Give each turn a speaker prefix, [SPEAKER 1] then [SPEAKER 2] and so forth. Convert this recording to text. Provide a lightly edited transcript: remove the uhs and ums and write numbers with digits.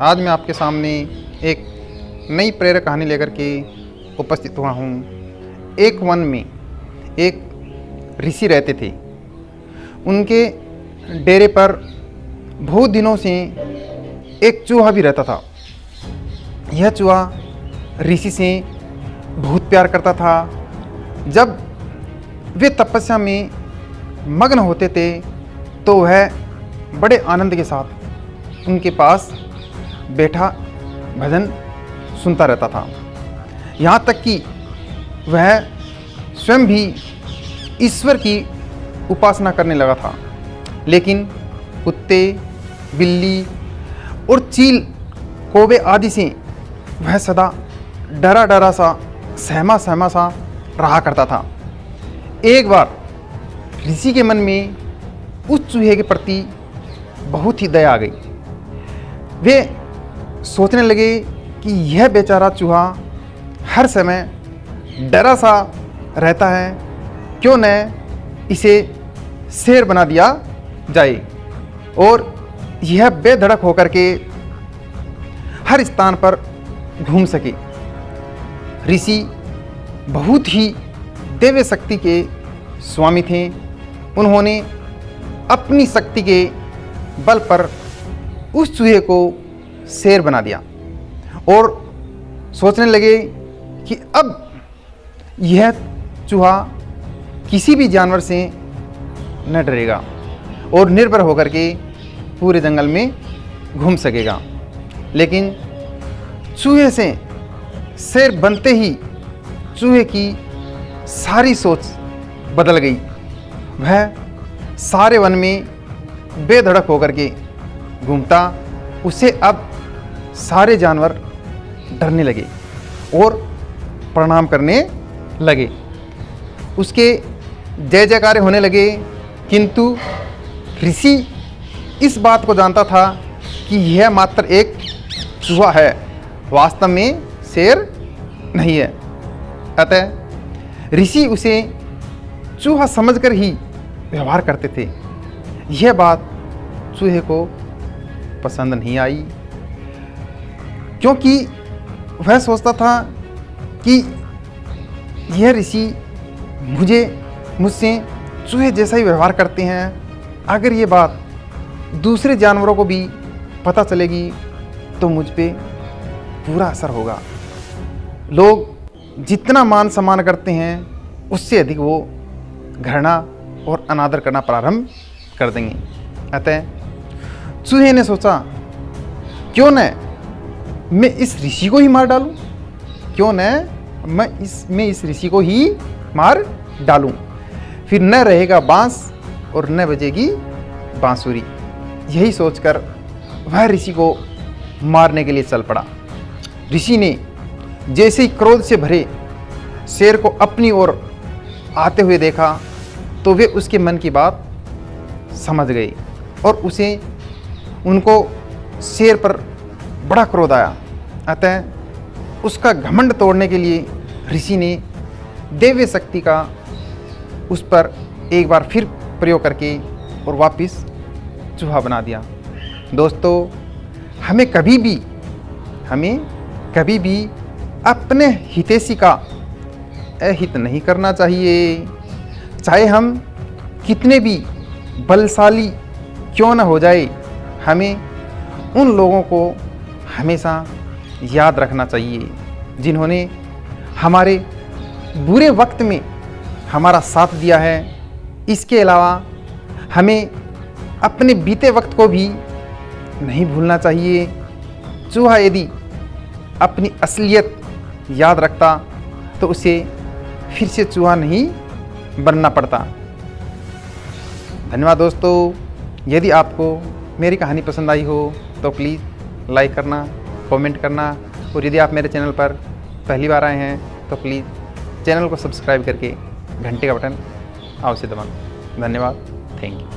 [SPEAKER 1] आज मैं आपके सामने एक नई प्रेरक कहानी लेकर के उपस्थित हुआ हूँ। एक वन में एक ऋषि रहते थे। उनके डेरे पर बहुत दिनों से एक चूहा भी रहता था। यह चूहा ऋषि से बहुत प्यार करता था। जब वे तपस्या में मग्न होते थे तो वह बड़े आनंद के साथ उनके पास बैठा भजन सुनता रहता था। यहाँ तक कि वह स्वयं भी ईश्वर की उपासना करने लगा था। लेकिन कुत्ते, बिल्ली और चील, कौवे आदि से वह सदा डरा डरा सा, सहमा सहमा सा रहा करता था। एक बार ऋषि के मन में उस चूहे के प्रति बहुत ही दया आ गई। वे सोचने लगे कि यह बेचारा चूहा हर समय डरा सा रहता है, क्यों न इसे शेर बना दिया जाए और यह बेधड़क होकर के हर स्थान पर घूम सके। ऋषि बहुत ही दिव्य शक्ति के स्वामी थे। उन्होंने अपनी शक्ति के बल पर उस चूहे को शेर बना दिया और सोचने लगे कि अब यह चूहा किसी भी जानवर से न डरेगा और निर्भय होकर के पूरे जंगल में घूम सकेगा। लेकिन चूहे से शेर बनते ही चूहे की सारी सोच बदल गई। वह सारे वन में बेधड़क होकर के घूमता। उसे अब सारे जानवर डरने लगे और प्रणाम करने लगे। उसके जय जयकारे होने लगे। किंतु ऋषि इस बात को जानता था कि यह मात्र एक चूहा है, वास्तव में शेर नहीं है। अतः ऋषि उसे चूहा समझकर ही व्यवहार करते थे। यह बात चूहे को पसंद नहीं आई, क्योंकि वह सोचता था कि यह ऋषि मुझसे चूहे जैसा ही व्यवहार करते हैं। अगर ये बात दूसरे जानवरों को भी पता चलेगी तो मुझ पे बुरा असर होगा। लोग जितना मान सम्मान करते हैं उससे अधिक वो घृणा और अनादर करना प्रारंभ कर देंगे। अतः चूहे ने सोचा, क्यों न मैं इस ऋषि को ही मार डालूं, क्यों न मैं इस ऋषि को ही मार डालूं। फिर न रहेगा बांस और न बजेगी बांसुरी। यही सोचकर वह ऋषि को मारने के लिए चल पड़ा। ऋषि ने जैसे ही क्रोध से भरे शेर को अपनी ओर आते हुए देखा तो वे उसके मन की बात समझ गए और उनको शेर पर बड़ा क्रोध आया। अतः उसका घमंड तोड़ने के लिए ऋषि ने दिव्य शक्ति का उस पर एक बार फिर प्रयोग करके और वापस चूहा बना दिया। दोस्तों, हमें कभी भी अपने हितैषी का अहित नहीं करना चाहिए। चाहे हम कितने भी बलशाली क्यों न हो जाए, हमें उन लोगों को हमेशा याद रखना चाहिए जिन्होंने हमारे बुरे वक्त में हमारा साथ दिया है। इसके अलावा हमें अपने बीते वक्त को भी नहीं भूलना चाहिए। चूहा यदि अपनी असलियत याद रखता तो उसे फिर से चूहा नहीं बनना पड़ता। धन्यवाद दोस्तों। यदि आपको मेरी कहानी पसंद आई हो तो प्लीज़ लाइक करना, कमेंट करना और यदि आप मेरे चैनल पर पहली बार आए हैं तो प्लीज़ चैनल को सब्सक्राइब करके घंटे का बटन अवश्य दबाना। धन्यवाद। Thank you.